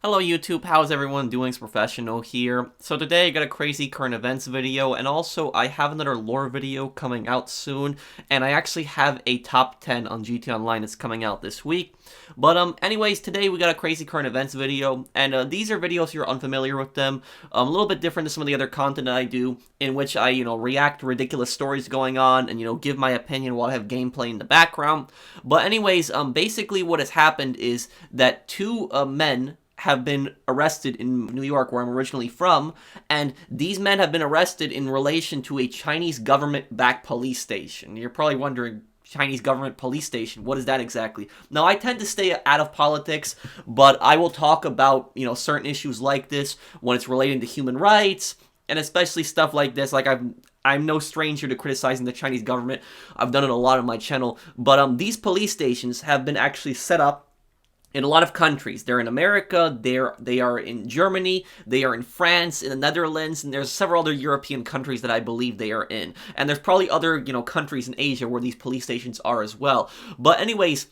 Hello YouTube, how's everyone doing? It's Professional here. So today I got a crazy current events video, and also I have another lore video coming out soon, and I actually have a top 10 on GT Online that's coming out this week. But anyways, today we got a crazy current events video, and these are videos if you're unfamiliar with them. A little bit different to some of the other content that I do, in which I, react to ridiculous stories going on, and, give my opinion while I have gameplay in the background. But anyways, basically what has happened is that two men have been arrested in New York, where I'm originally from, and these men have been arrested in relation to a Chinese government-backed police station. You're probably wondering, Chinese government police station, what is that exactly? Now, I tend to stay out of politics, but I will talk about, certain issues like this when it's relating to human rights, and especially stuff like this. Like, I'm no stranger to criticizing the Chinese government. I've done it a lot on my channel, but these police stations have been actually set up in a lot of countries. They're in America, they are in Germany, they are in France, in the Netherlands, and there's several other European countries that I believe they are in. And there's probably other, countries in Asia where these police stations are as well. But anyways,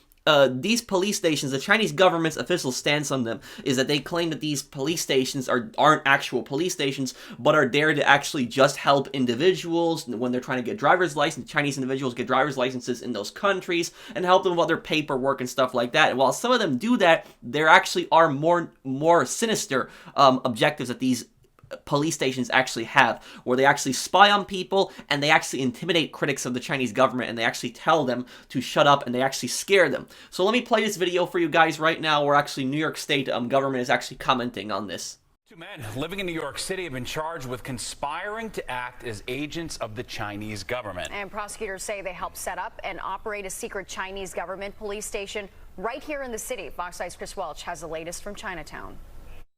these police stations, the Chinese government's official stance on them is that they claim that these police stations aren't actual police stations, but are there to actually just help individuals when they're trying to get driver's license. Chinese individuals get driver's licenses in those countries and help them with other paperwork and stuff like that. And while some of them do that, there actually are more sinister objectives that these police stations actually have, where they actually spy on people and they actually intimidate critics of the Chinese government, and they actually tell them to shut up and they actually scare them. So let me play this video for you guys right now, where actually New York State government is actually commenting on this. Two men living in New York City have been charged with conspiring to act as agents of the Chinese government. And prosecutors say they helped set up and operate a secret Chinese government police station right here in the city. Fox 9's Chris Welch has the latest from Chinatown.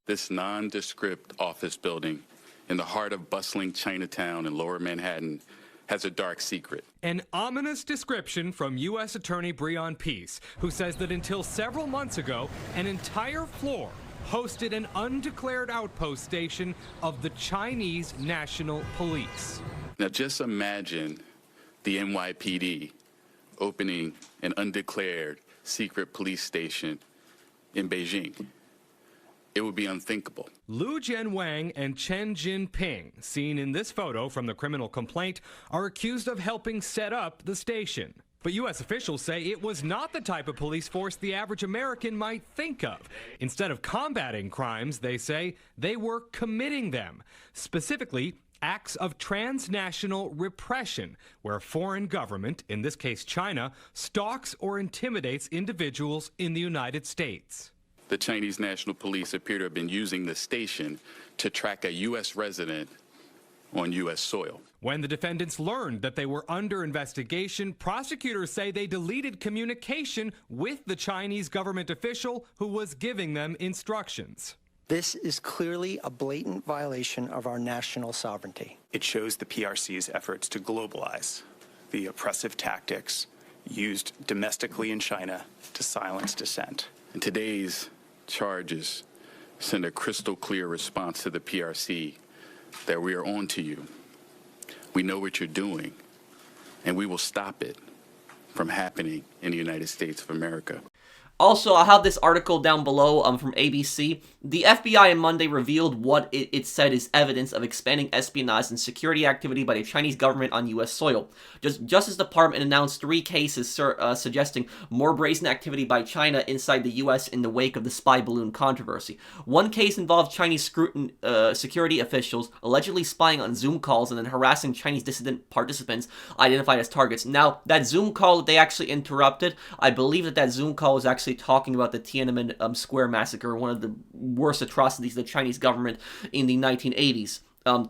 This nondescript office building in the heart of bustling Chinatown in Lower Manhattan has a dark secret. An ominous description from U.S. Attorney Breon Peace, who says that until several months ago, an entire floor hosted an undeclared outpost station of the Chinese National Police. Now just imagine the NYPD opening an undeclared secret police station in Beijing. It would be unthinkable. Lu Jianwang and Chen Jinping, seen in this photo from the criminal complaint, are accused of helping set up the station. But U.S. officials say it was not the type of police force the average American might think of. Instead of combating crimes, they say, they were committing them. Specifically, acts of transnational repression, where a foreign government, in this case China, stalks or intimidates individuals in the United States. The Chinese National Police appear to have been using the station to track a U.S. resident on U.S. soil. When the defendants learned that they were under investigation, prosecutors say they deleted communication with the Chinese government official who was giving them instructions. This is clearly a blatant violation of our national sovereignty. It shows the PRC's efforts to globalize the oppressive tactics used domestically in China to silence dissent. And today's charges send a crystal clear response to the PRC that we are on to you. We know what you're doing, and we will stop it from happening in the United States of America. Also, I'll have this article down below from ABC. The FBI on Monday revealed what it said is evidence of expanding espionage and security activity by the Chinese government on U.S. soil. Justice Department announced 3 cases suggesting more brazen activity by China inside the U.S. in the wake of the spy balloon controversy. One case involved Chinese security officials allegedly spying on Zoom calls and then harassing Chinese dissident participants identified as targets. Now, that Zoom call that they actually interrupted, I believe that Zoom call was actually talking about the Tiananmen Square massacre, one of the worst atrocities of the Chinese government in the 1980s.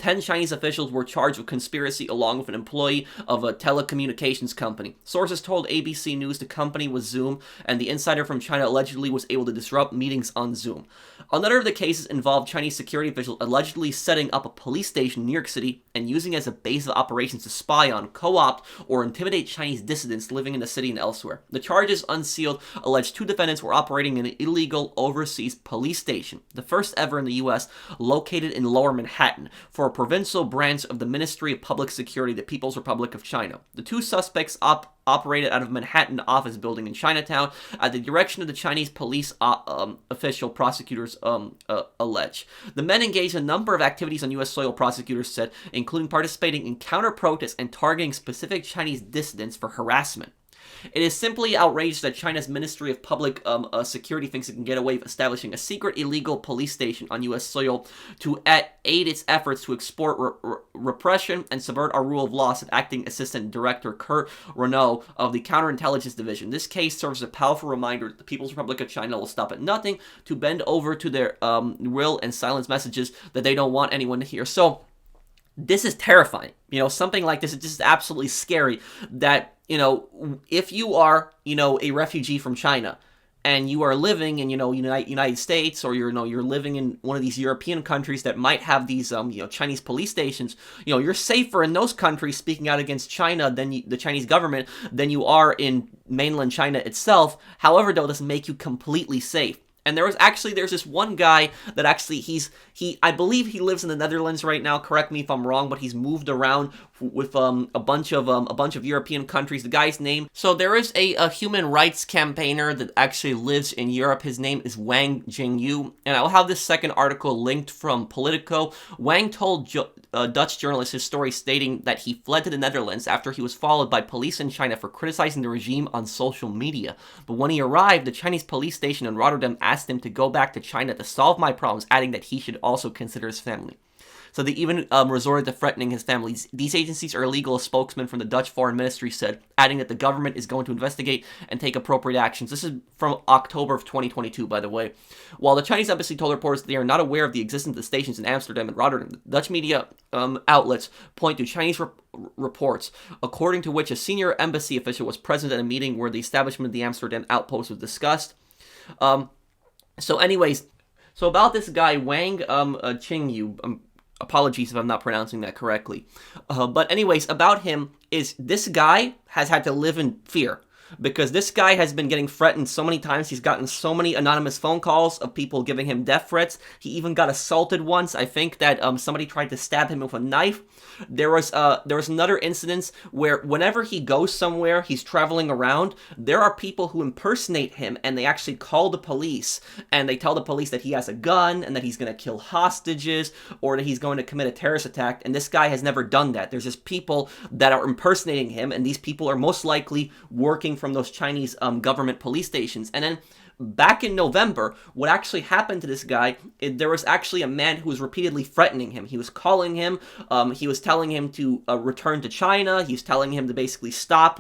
10 Chinese officials were charged with conspiracy along with an employee of a telecommunications company. Sources told ABC News the company was Zoom, and the insider from China allegedly was able to disrupt meetings on Zoom. Another of the cases involved Chinese security officials allegedly setting up a police station in New York City and using it as a base of operations to spy on, co-opt, or intimidate Chinese dissidents living in the city and elsewhere. The charges, unsealed, allege 2 defendants were operating an illegal overseas police station, the first ever in the U.S., located in Lower Manhattan. for a provincial branch of the Ministry of Public Security, the People's Republic of China. The two suspects operated out of a Manhattan office building in Chinatown at the direction of the Chinese police official, prosecutors allege. The men engaged in a number of activities on U.S. soil, prosecutors said, including participating in counter-protests and targeting specific Chinese dissidents for harassment. It is simply outrageous that China's Ministry of Public Security thinks it can get away with establishing a secret illegal police station on U.S. soil to aid its efforts to export repression and subvert our rule of law, said Acting Assistant Director Kurt Renault of the Counterintelligence Division. This case serves as a powerful reminder that the People's Republic of China will stop at nothing to bend over to their will and silence messages that they don't want anyone to hear. So, this is terrifying. Something like this is just absolutely scary that, if you are, a refugee from China and you are living in, United States, or you're living in one of these European countries that might have these, Chinese police stations, you're safer in those countries speaking out against China than the Chinese government than you are in mainland China itself. However, though, it doesn't make you completely safe. And there's this one guy that actually I believe he lives in the Netherlands right now. Correct me if I'm wrong, but he's moved around with a bunch of European countries. The guy's name. So there is a human rights campaigner that actually lives in Europe. His name is Wang Jingyu, and I'll have this second article linked from Politico. Wang told Dutch journalists his story, stating that he fled to the Netherlands after he was followed by police in China for criticizing the regime on social media. But when he arrived, the Chinese police station in Rotterdam asked him to go back to China to solve my problems, adding that he should also consider his family. So they even resorted to threatening his family. These agencies are illegal, a spokesman from the Dutch Foreign Ministry said, adding that the government is going to investigate and take appropriate actions. This is from October of 2022, by the way. While the Chinese embassy told reporters they are not aware of the existence of the stations in Amsterdam and Rotterdam, Dutch media outlets point to Chinese reports, according to which a senior embassy official was present at a meeting where the establishment of the Amsterdam outpost was discussed. So about this guy, Wang Qingyu, apologies if I'm not pronouncing that correctly. But anyways, about him is this guy has had to live in fear. Because this guy has been getting threatened so many times. He's gotten so many anonymous phone calls of people giving him death threats. He even got assaulted once. I think that somebody tried to stab him with a knife. There was another incident where whenever he goes somewhere, he's traveling around, there are people who impersonate him, and they actually call the police, and they tell the police that he has a gun, and that he's going to kill hostages, or that he's going to commit a terrorist attack, and this guy has never done that. There's just people that are impersonating him, and these people are most likely working from those Chinese government police stations. And then back in November, what actually happened to this guy, there was actually a man who was repeatedly threatening him. He was calling him, he was telling him to return to China, he was telling him to basically stop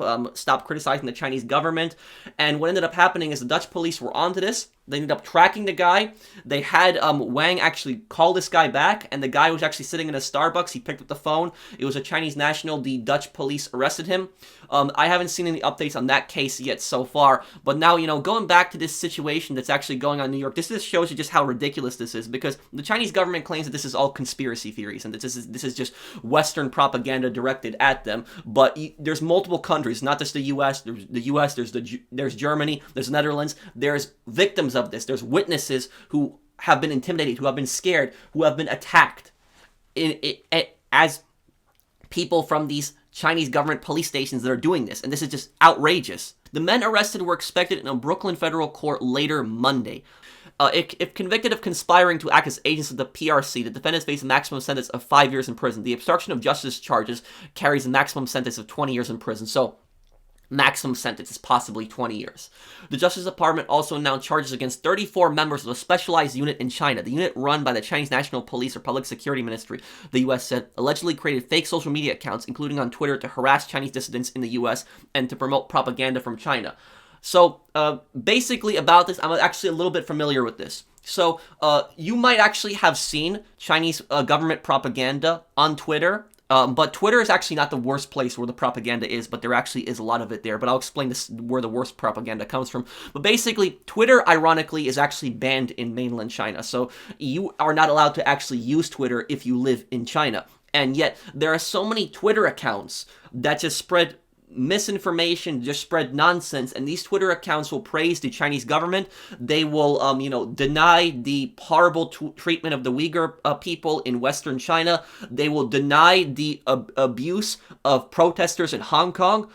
criticizing the Chinese government, and what ended up happening is the Dutch police were onto this. They ended up tracking the guy. They had Wang actually call this guy back, and the guy was actually sitting in a Starbucks. He picked up the phone. It was a Chinese national. The Dutch police arrested him. I haven't seen any updates on that case yet so far, but now, going back to this situation that's actually going on in New York, this just shows you just how ridiculous this is, because the Chinese government claims that this is all conspiracy theories, and that this is just Western propaganda directed at them, but there's multiple countries, not just the U.S., there's Germany, there's the Netherlands, there's victims of this, there's witnesses who have been intimidated, who have been scared, who have been attacked as people from these Chinese government police stations that are doing this, and this is just outrageous. The men arrested were expected in a Brooklyn federal court later Monday. If convicted of conspiring to act as agents of the PRC, the defendants face a maximum sentence of 5 years in prison. The obstruction of justice charges carries a maximum sentence of 20 years in prison. So, maximum sentence is possibly 20 years. The Justice Department also announced charges against 34 members of a specialized unit in China. The unit, run by the Chinese National Police or Public Security Ministry, the U.S. said, allegedly created fake social media accounts, including on Twitter, to harass Chinese dissidents in the U.S. and to promote propaganda from China. So, basically about this, I'm actually a little bit familiar with this. So, you might actually have seen Chinese government propaganda on Twitter. But Twitter is actually not the worst place where the propaganda is, but there actually is a lot of it there. But I'll explain this, where the worst propaganda comes from. But basically, Twitter, ironically, is actually banned in mainland China. So you are not allowed to actually use Twitter if you live in China. And yet, there are so many Twitter accounts that just spread misinformation, just spread nonsense, and these Twitter accounts will praise the Chinese government. They will, deny the horrible treatment of the Uyghur people in Western China. They will deny the abuse of protesters in Hong Kong.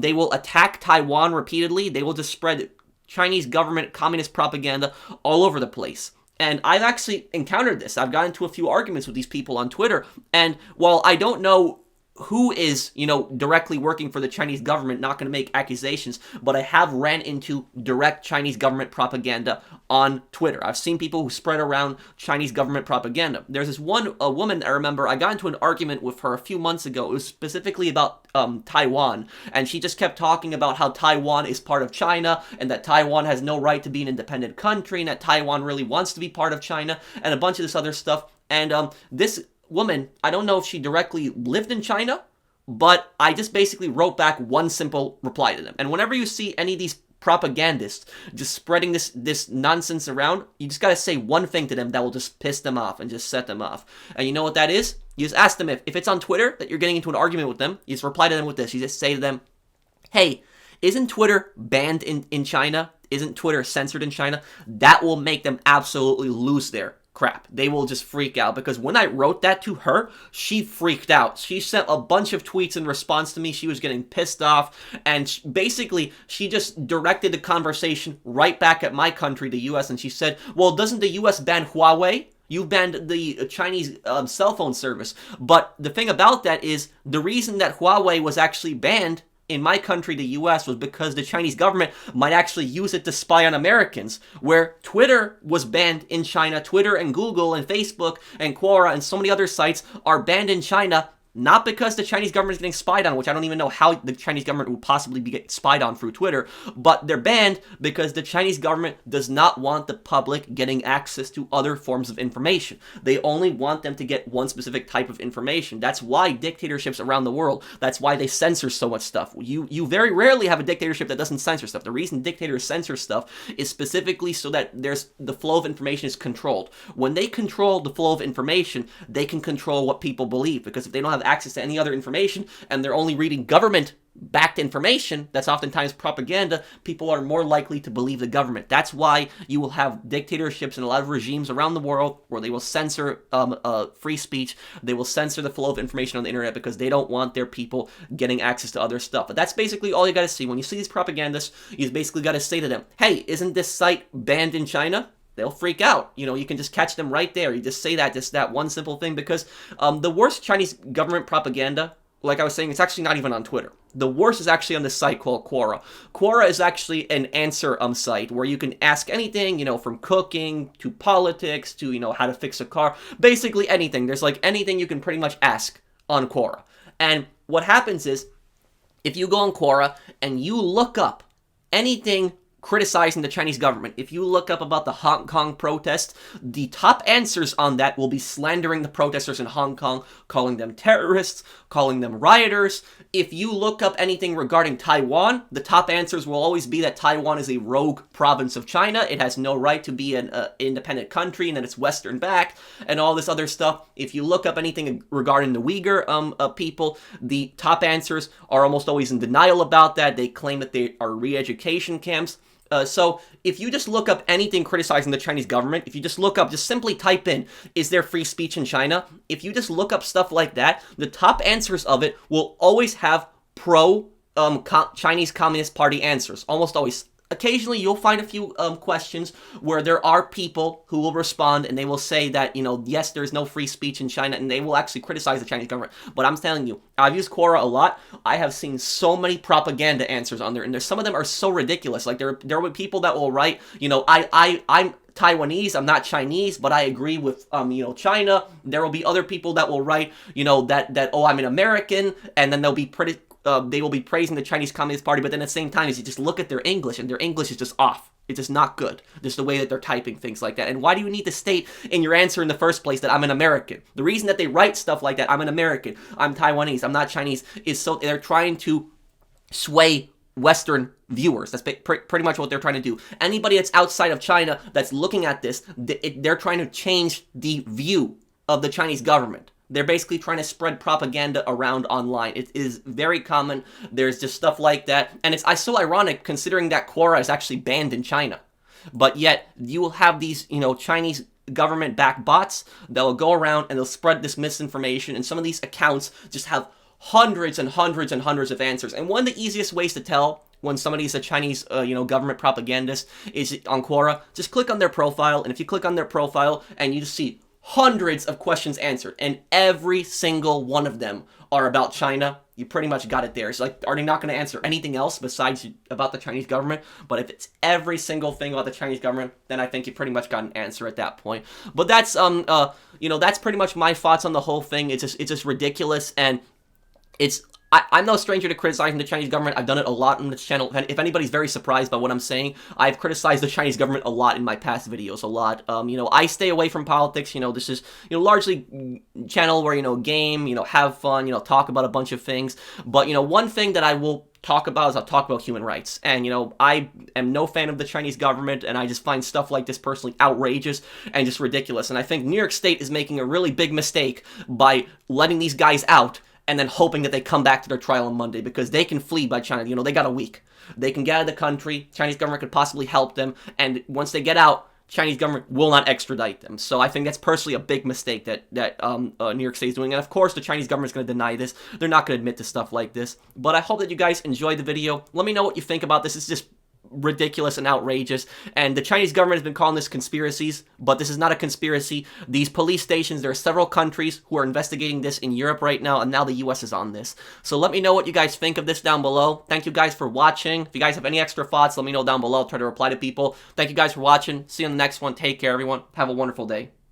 They will attack Taiwan repeatedly. They will just spread Chinese government communist propaganda all over the place. And I've actually encountered this. I've gotten into a few arguments with these people on Twitter, and while I don't know who is, directly working for the Chinese government, not going to make accusations, but I have ran into direct Chinese government propaganda on Twitter. I've seen people who spread around Chinese government propaganda. There's this a woman I remember, I got into an argument with her a few months ago. It was specifically about Taiwan, and she just kept talking about how Taiwan is part of China, and that Taiwan has no right to be an independent country, and that Taiwan really wants to be part of China, and a bunch of this other stuff. And this woman, I don't know if she directly lived in China, but I just basically wrote back one simple reply to them. And whenever you see any of these propagandists just spreading this nonsense around, you just gotta say one thing to them that will just piss them off and just set them off. And you know what that is? You just ask them if it's on Twitter that you're getting into an argument with them, you just reply to them with this. You just say to them, hey, isn't Twitter banned in China? Isn't Twitter censored in China? That will make them absolutely lose their crap. They will just freak out, because when I wrote that to her, she freaked out. She sent a bunch of tweets in response to me. She was getting pissed off, and basically she just directed the conversation right back at my country, the US, and she said, well, doesn't the US ban Huawei? You banned the Chinese cell phone service. But the thing about that is, the reason that Huawei was actually banned in my country, the US, was because the Chinese government might actually use it to spy on Americans, where Twitter was banned in China. Twitter and Google and Facebook and Quora and so many other sites are banned in China, not because the Chinese government is getting spied on, which I don't even know how the Chinese government would possibly be getting spied on through Twitter, but they're banned because the Chinese government does not want the public getting access to other forms of information. They only want them to get one specific type of information. That's why dictatorships around the world, that's why they censor so much stuff. You very rarely have a dictatorship that doesn't censor stuff. The reason dictators censor stuff is specifically so that the flow of information is controlled. When they control the flow of information, they can control what people believe, because if they don't have access to any other information and they're only reading government-backed information that's oftentimes propaganda, people are more likely to believe the government. That's why you will have dictatorships and a lot of regimes around the world where they will censor free speech. They will censor the flow of information on the internet because they don't want their people getting access to other stuff. But that's basically all you got to see. When you see these propagandists, you basically got to say to them, hey, isn't this site banned in China? They'll freak out. You can just catch them right there. You just say that one simple thing, because the worst Chinese government propaganda, like I was saying, it's actually not even on Twitter. The worst is actually on this site called Quora. Quora is actually an answer site where you can ask anything, from cooking to politics to, how to fix a car. Basically anything. There's like anything you can pretty much ask on Quora. And what happens is, if you go on Quora and you look up anything criticizing the Chinese government, if you look up about the Hong Kong protests, the top answers on that will be slandering the protesters in Hong Kong, calling them terrorists, calling them rioters. If you look up anything regarding Taiwan, the top answers will always be that Taiwan is a rogue province of China. It has no right to be an independent country, and that it's Western backed, and all this other stuff. If you look up anything regarding the Uyghur people, the top answers are almost always in denial about that. They claim that they are re-education camps. So if you just look up anything criticizing the Chinese government, if you just look up, just simply type in, is there free speech in China? If you just look up stuff like that, the top answers of it will always have Chinese Communist Party answers, almost always. Occasionally, you'll find a few questions where there are people who will respond and they will say that, yes, there's no free speech in China, and they will actually criticize the Chinese government. But I'm telling you, I've used Quora a lot. I have seen so many propaganda answers on there, and some of them are so ridiculous. Like, there will be people that will write, I'm Taiwanese, I'm not Chinese, but I agree with, China. There will be other people that will write, oh, I'm an American, and then they will be praising the Chinese Communist Party, but then at the same time, you just look at their English, and their English is just off. It's just not good. Just the way that they're typing things like that. And why do you need to state in your answer in the first place that I'm an American? The reason that they write stuff like that, I'm an American, I'm Taiwanese, I'm not Chinese, is so they're trying to sway Western viewers. That's pretty much what they're trying to do. Anybody that's outside of China that's looking at this, they're trying to change the view of the Chinese government. They're basically trying to spread propaganda around online. It is very common. There's just stuff like that. And it's so ironic considering that Quora is actually banned in China. But yet, you will have these, Chinese government-backed bots that will go around and they'll spread this misinformation. And some of these accounts just have hundreds and hundreds and hundreds of answers. And one of the easiest ways to tell when somebody's a Chinese, government propagandist is on Quora. Just click on their profile. And if you click on their profile and you just see hundreds of questions answered, and every single one of them are about China, you pretty much got it there. It's like, are they not going to answer anything else besides about the Chinese government? But if it's every single thing about the Chinese government, then I think you pretty much got an answer at that point. But that's that's pretty much my thoughts on the whole thing. It's just ridiculous, and I'm no stranger to criticizing the Chinese government. I've done it a lot on this channel. If anybody's very surprised by what I'm saying, I've criticized the Chinese government a lot in my past videos, a lot. I stay away from politics. This is, largely channel where, game, have fun, talk about a bunch of things. But, one thing that I will talk about is I'll talk about human rights. And, I am no fan of the Chinese government, and I just find stuff like this personally outrageous and just ridiculous. And I think New York State is making a really big mistake by letting these guys out and then hoping that they come back to their trial on Monday, because they can flee by China. They got a week. They can get out of the country. Chinese government could possibly help them. And once they get out, Chinese government will not extradite them. So I think that's personally a big mistake that New York State is doing. And of course, the Chinese government is going to deny this. They're not going to admit to stuff like this. But I hope that you guys enjoyed the video. Let me know what you think about this. It's just ridiculous and outrageous, and the Chinese government has been calling this conspiracies, but this is not a conspiracy. These police stations, there are several countries who are investigating this in Europe right now, and now the US is on this. So let me know what you guys think of this down below. Thank you guys for watching. If you guys have any extra thoughts, let me know down below. I'll try to reply to people. Thank you guys for watching. See you in the next one. Take care, everyone. Have a wonderful day.